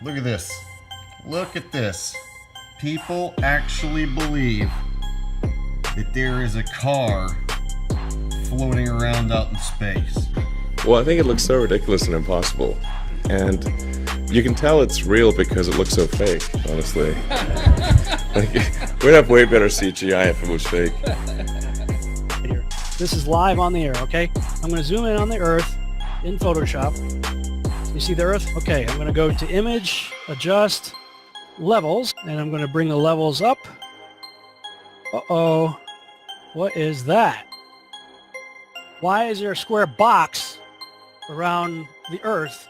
Look at this. Look at this. People actually believe that there is a car floating around out in space. Well, I think it looks so ridiculous and impossible. And you can tell it's real because it looks so fake, honestly. Like, we'd have way better CGI if it was fake. This is live on the air, okay? I'm going to zoom in on the Earth in Photoshop. You see the Earth? Okay, I'm going to go to Image, Adjust, Levels, and I'm going to bring the levels up. Uh-oh. What is that? Why is there a square box around the Earth?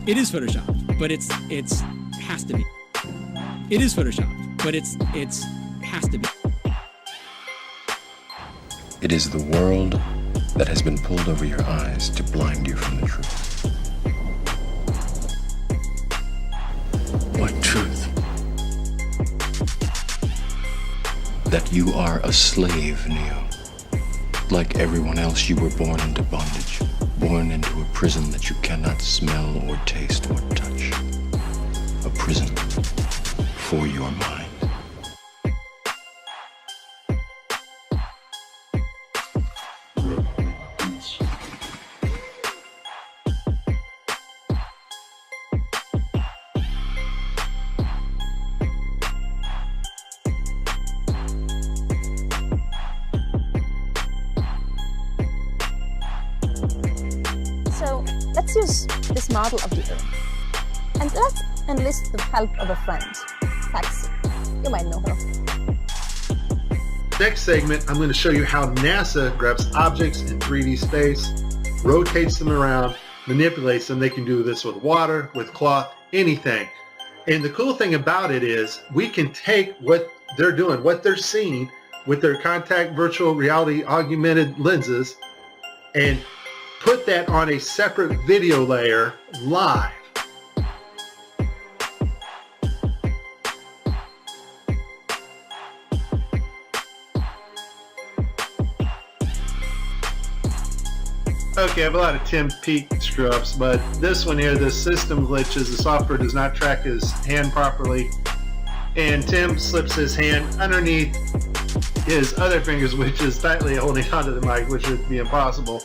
It is Photoshop, but it has to be. It is Photoshop, but it has to be. It is the world that has been pulled over your eyes to blind you from the truth. What truth? That you are a slave, Neo. Like everyone else, you were born into bondage, born into a prison that you cannot smell or taste or touch. A prison for your mind. So let's use this model of the Earth, and let's enlist the help of a friend, Taxi. You might know her. Next segment, I'm going to show you how NASA grabs objects in 3D space, rotates them around, manipulates them. They can do this with water, with cloth, anything. And the cool thing about it is we can take what they're doing, what they're seeing with their contact virtual reality augmented lenses, and put that on a separate video layer live. Okay, I have a lot of Tim Peake screw-ups, but this one here, the system glitches, the software does not track his hand properly, and Tim slips his hand underneath his other fingers, which is tightly holding onto the mic, which would be impossible.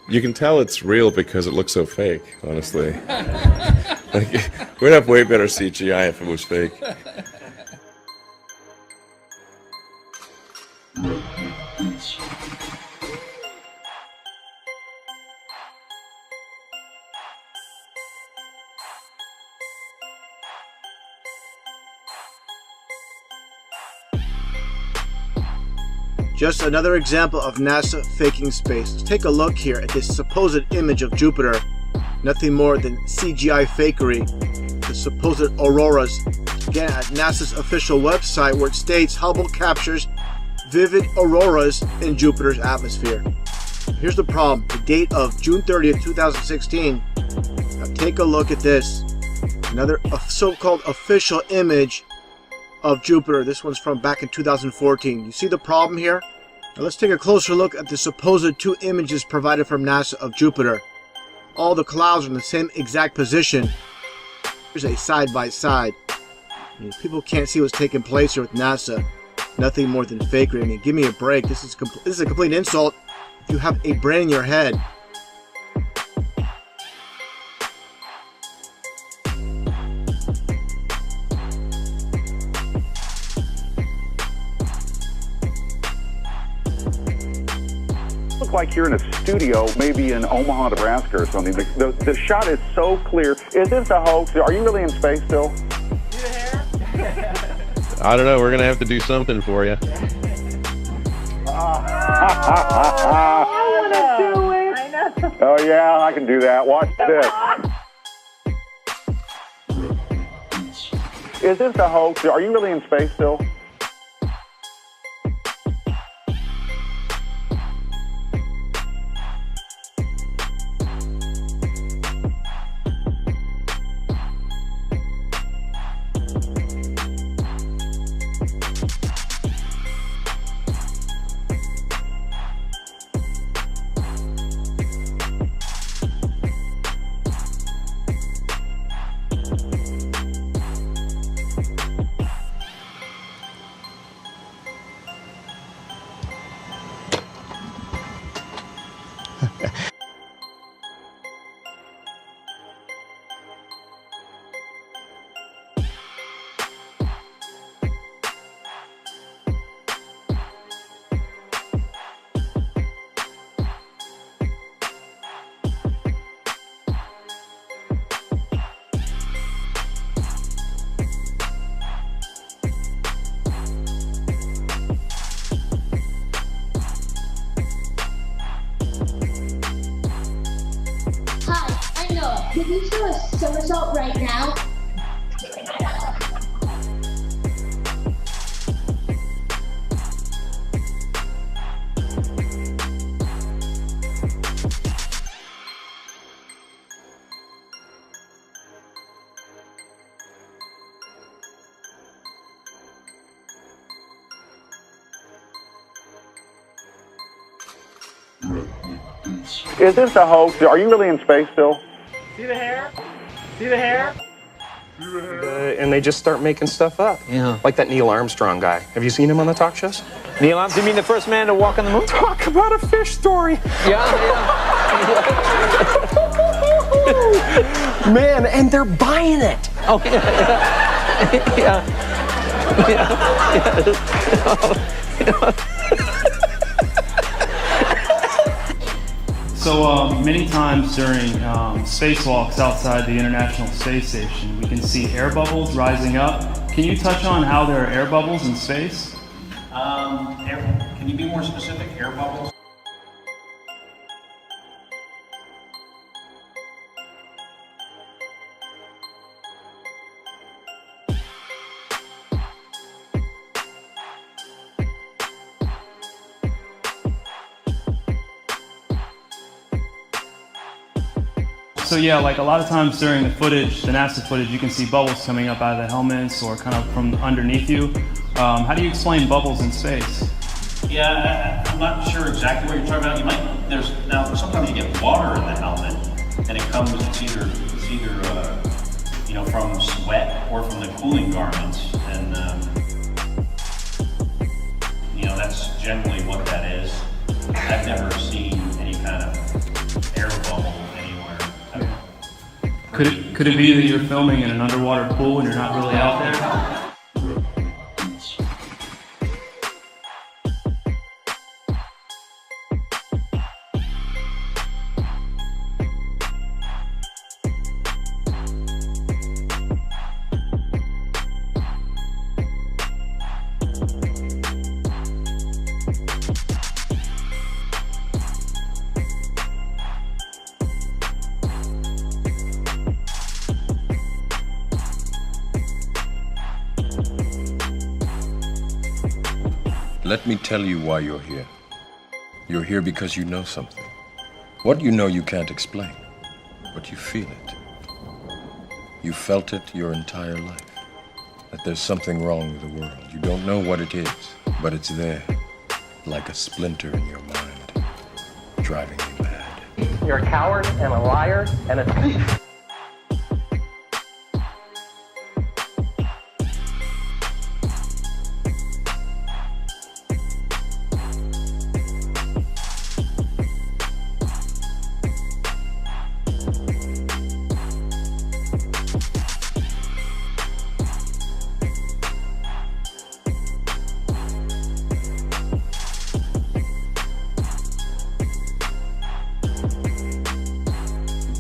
You can tell it's real because it looks so fake, honestly. Like, we'd have way better CGI if it was fake. Just another example of NASA faking space. Let's take a look here at this supposed image of Jupiter. Nothing more than CGI fakery. The supposed auroras. Again, at NASA's official website, where it states Hubble captures vivid auroras in Jupiter's atmosphere. Here's the problem. The date of June 30th, 2016. Now take a look at this. Another so-called official image of Jupiter. This one's from back in 2014. You see the problem here? Now let's take a closer look at the supposed two images provided from NASA of Jupiter. All the clouds are in the same exact position. Here's a side-by-side. People can't see what's taking place here with NASA. Nothing more than fakery. I mean, give me a break. This is a complete insult. If you have a brain in your head, look like you're in a studio, maybe in Omaha, Nebraska or something. The shot is so clear. Is this a hoax? Are you really in space still? I don't know. We're going to have to do something for you. I want to do it. I know. Oh, yeah, I can do that. Watch this. Is this a hoax? Are you really in space still? somersault right now. Is this a hoax? Are you really in space still? See the hair? See the hair? And they just start making stuff up. Yeah. Like that Neil Armstrong guy. Have you seen him on the talk shows? Neil Armstrong, you mean the first man to walk on the moon? Talk about a fish story. Yeah. Man, and they're buying it. Oh, yeah. So many times during spacewalks outside the International Space Station, we can see air bubbles rising up. Can you touch on how there are air bubbles in space? Can you be more specific? Air bubbles? So yeah, like a lot of times during the footage, the NASA footage, you can see bubbles coming up out of the helmets or kind of from underneath you. How do you explain bubbles in space? Yeah, I'm not sure exactly what you're talking about. Now sometimes you get water in the helmet, and it comes. It's either from sweat or from the cooling garments, and that's generally what that is. I've never seen any kind of air bubble anywhere. Could it be that you're filming in an underwater pool and you're not really out there? Let me tell you why you're here. You're here because you know something. What you know you can't explain, but you feel it. You felt it your entire life. That there's something wrong with the world. You don't know what it is, but it's there, like a splinter in your mind, driving you mad. You're a coward and a liar and a thief.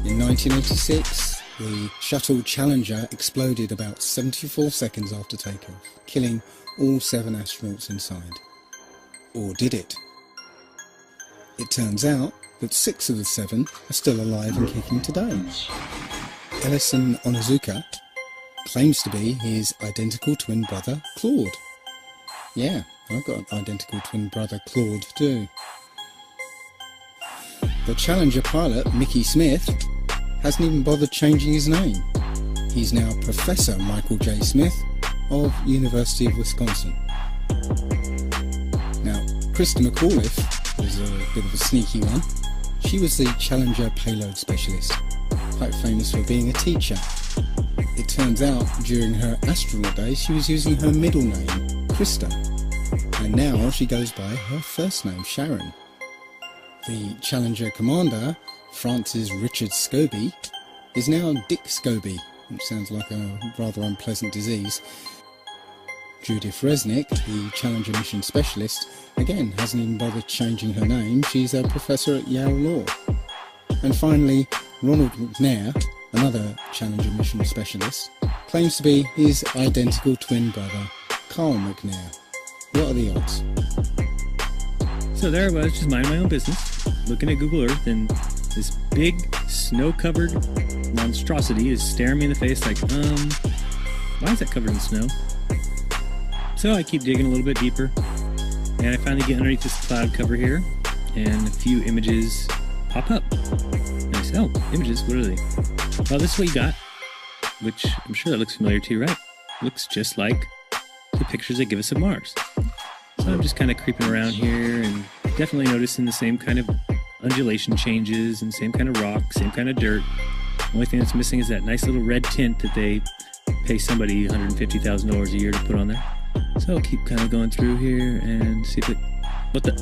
In 1986, the shuttle Challenger exploded about 74 seconds after takeoff, killing all 7 astronauts inside. Or did it? It turns out that 6 of the 7 are still alive and kicking today. Ellison Onizuka claims to be his identical twin brother, Claude. Yeah, I've got an identical twin brother, Claude, too. The Challenger pilot, Mickey Smith, hasn't even bothered changing his name. He's now Professor Michael J. Smith of University of Wisconsin. Now, Krista McAuliffe was a bit of a sneaky one. She was the Challenger payload specialist, quite famous for being a teacher. It turns out during her astronaut days she was using her middle name, Krista, and now she goes by her first name, Sharon. The Challenger commander, Francis Richard Scobie, is now Dick Scobie, which sounds like a rather unpleasant disease. Judith Resnick, the Challenger mission specialist, again hasn't even bothered changing her name. She's a professor at Yale Law. And finally, Ronald McNair, another Challenger mission specialist, claims to be his identical twin brother, Carl McNair. What are the odds? So there I was, just minding my own business, looking at Google Earth, and This big, snow-covered monstrosity is staring me in the face like, why is that covered in snow? So I keep digging a little bit deeper, and I finally get underneath this cloud cover here, and a few images pop up. And I say, oh, images, what are they? Well, this is what you got, which I'm sure that looks familiar to you, right? Looks just like the pictures they give us of Mars. So I'm just kind of creeping around here and definitely noticing the same kind of undulation changes and same kind of rock, same kind of dirt. The only thing that's missing is that nice little red tint that they pay somebody $150,000 a year to put on there. So I'll keep kind of going through here and see if it... What the...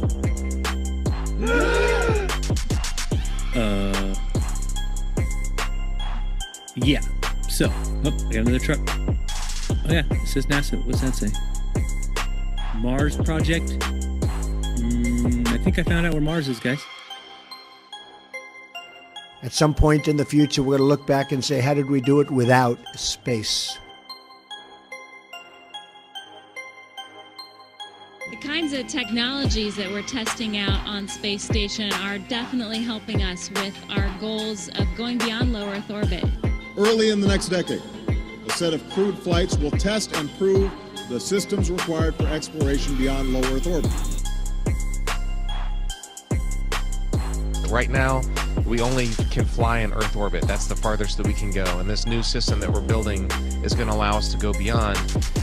Yeah. So, oh, I got another truck. Oh yeah, it says NASA. What's that say? Mars Project? I think I found out where Mars is, guys. At some point in the future, we're going to look back and say, how did we do it without space? The kinds of technologies that we're testing out on Space Station are definitely helping us with our goals of going beyond low Earth orbit. Early in the next decade, a set of crewed flights will test and prove the systems required for exploration beyond low Earth orbit. Right now, we only can fly in Earth orbit. That's the farthest that we can go. And this new system that we're building is going to allow us to go beyond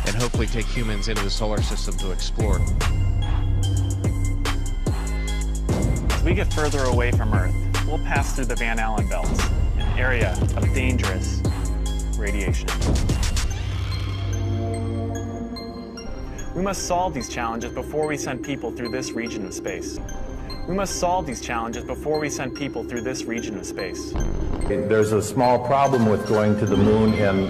and hopefully take humans into the solar system to explore. As we get further away from Earth, we'll pass through the Van Allen belts, an area of dangerous radiation. We must solve these challenges before we send people through this region of space. We must solve these challenges before we send people through this region of space. There's a small problem with going to the moon, and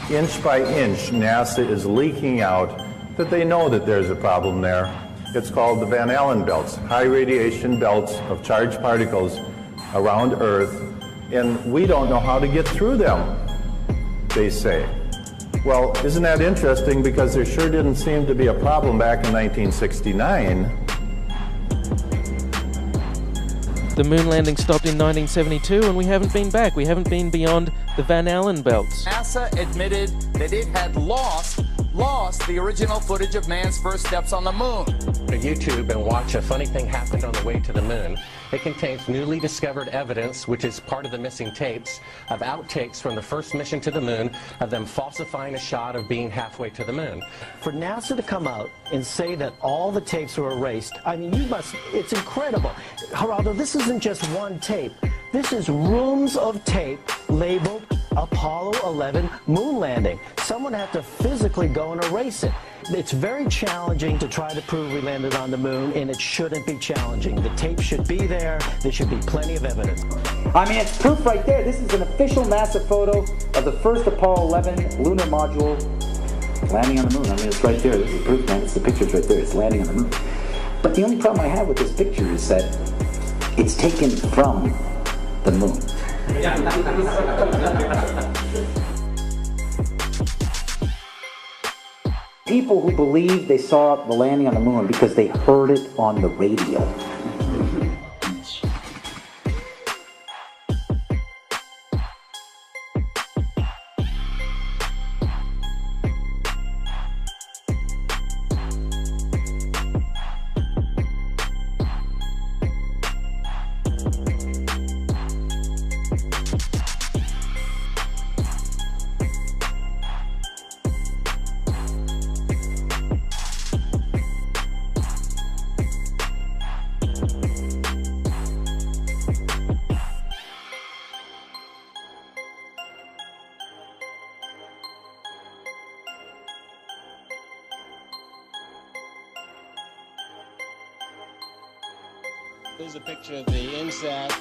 inch by inch, NASA is leaking out that they know that there's a problem there. It's called the Van Allen belts, high radiation belts of charged particles around Earth, and we don't know how to get through them, they say. Well, isn't that interesting, because there sure didn't seem to be a problem back in 1969. The moon landing stopped in 1972 and we haven't been back. We haven't been beyond the Van Allen belts. NASA admitted that it had lost the original footage of man's first steps on the moon. To YouTube and watch A Funny Thing Happened on the Way to the Moon. It contains newly discovered evidence, which is part of the missing tapes, of outtakes from the first mission to the moon, of them falsifying a shot of being halfway to the moon. For NASA to come out and say that all the tapes were erased, I mean, it's incredible. Geraldo, this isn't just one tape. This is reams of tape labeled Apollo 11 moon landing. Someone had to physically go and erase it. It's very challenging to try to prove we landed on the moon, and it shouldn't be challenging. The tape should be there. There should be plenty of evidence. I mean, it's proof right there. This is an official NASA photo of the first Apollo 11 lunar module landing on the moon. I mean, it's right there. This is proof, man. It's the picture's right there. It's landing on the moon. But the only problem I have with this picture is that it's taken from the moon. People who believe they saw the landing on the moon because they heard it on the radio. Here's a picture of the INSAT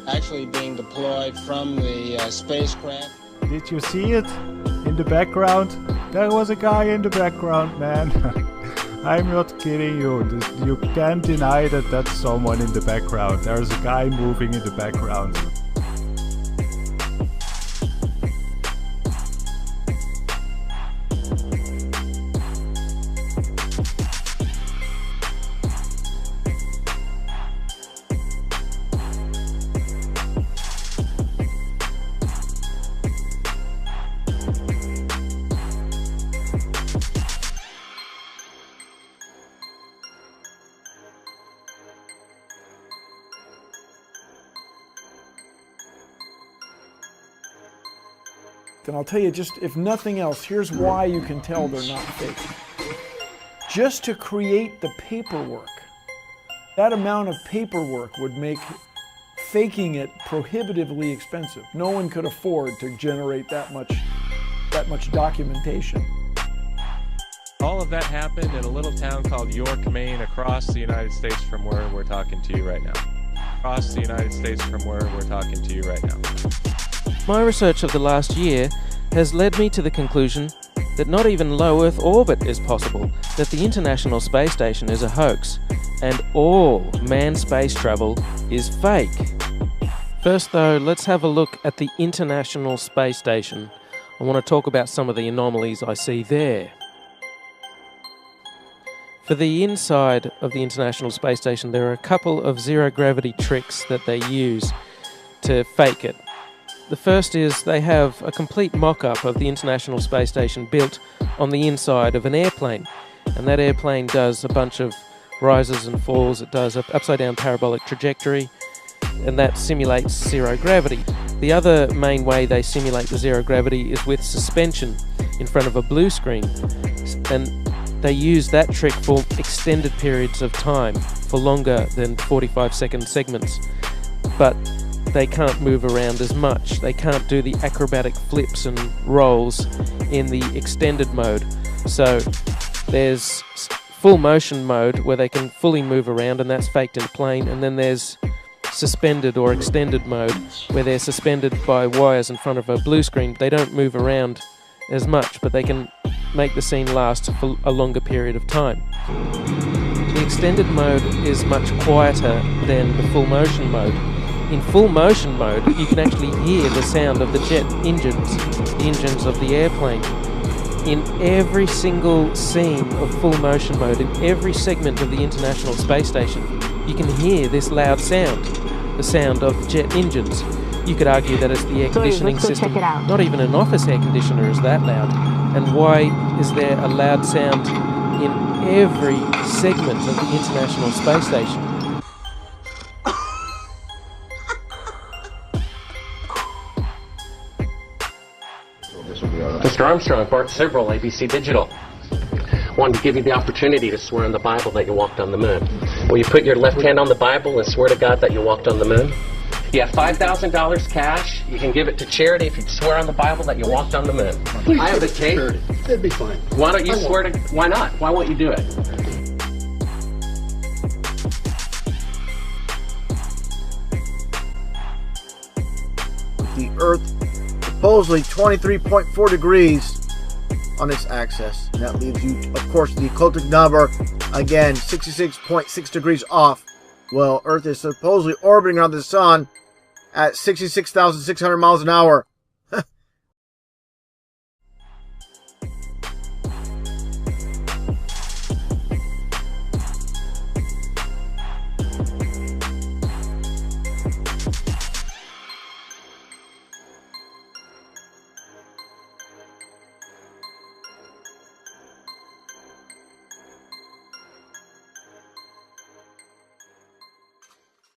actually being deployed from the spacecraft. Did you see it in the background? There was a guy in the background, man. I'm not kidding you. You can't deny that that's someone in the background. There's a guy moving in the background. And I'll tell you, just if nothing else, here's why you can tell they're not fake. Just to create the paperwork, that amount of paperwork would make faking it prohibitively expensive. No one could afford to generate that much documentation. All of that happened in a little town called York, Maine, across the United States from where we're talking to you right now. Across the United States from where we're talking to you right now. My research of the last year has led me to the conclusion that not even low Earth orbit is possible, that the International Space Station is a hoax, and all manned space travel is fake. First though, let's have a look at the International Space Station. I want to talk about some of the anomalies I see there. For the inside of the International Space Station, there are a couple of zero-gravity tricks that they use to fake it. The first is they have a complete mock-up of the International Space Station built on the inside of an airplane. And that airplane does a bunch of rises and falls. It does an upside-down parabolic trajectory, and that simulates zero gravity. The other main way they simulate the zero gravity is with suspension in front of a blue screen. And they use that trick for extended periods of time, for longer than 45-second segments. But they can't move around as much. They can't do the acrobatic flips and rolls in the extended mode. So there's full motion mode where they can fully move around, and that's faked in a plane. And then there's suspended or extended mode where they're suspended by wires in front of a blue screen. They don't move around as much, but they can make the scene last for a longer period of time. The extended mode is much quieter than the full motion mode. In full motion mode, you can actually hear the sound of the jet engines, the engines of the airplane. In every single scene of full motion mode, in every segment of the International Space Station, you can hear this loud sound, the sound of the jet engines. You could argue that it's the air conditioning system. Not even an office air conditioner is that loud. And why is there a loud sound in every segment of the International Space Station? Mr. Armstrong, Bart Sibrel, ABC Digital. Wanted to give you the opportunity to swear on the Bible that you walked on the moon. Will you put your left hand on the Bible and swear to God that you walked on the moon? You have $5,000 cash. You can give it to charity if you swear on the Bible that you walked on the moon. Please I have the tape. That'd be fine. Why don't you swear to... Why not? Why won't you do it? The Earth supposedly 23.4 degrees on its axis. And that leaves you, of course, the occultic number, again, 66.6 degrees off. Well, Earth is supposedly orbiting around the sun at 66,600 miles an hour.